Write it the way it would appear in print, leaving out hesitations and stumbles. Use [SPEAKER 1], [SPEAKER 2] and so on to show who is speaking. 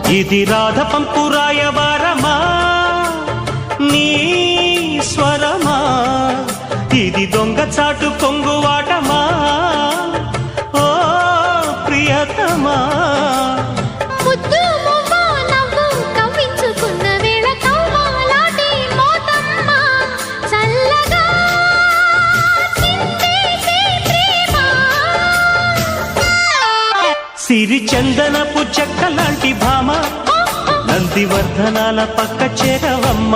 [SPEAKER 1] ఇది రాధ పంపు రాయబారమా నీ స్వరమా ఇది దొంగ చాటు కొంగువాటమా ఓ ప్రియతమా సిరి చందనపు చెక్క లాంటి భామ నందివర్ధనాల పక్క చేరవమ్మ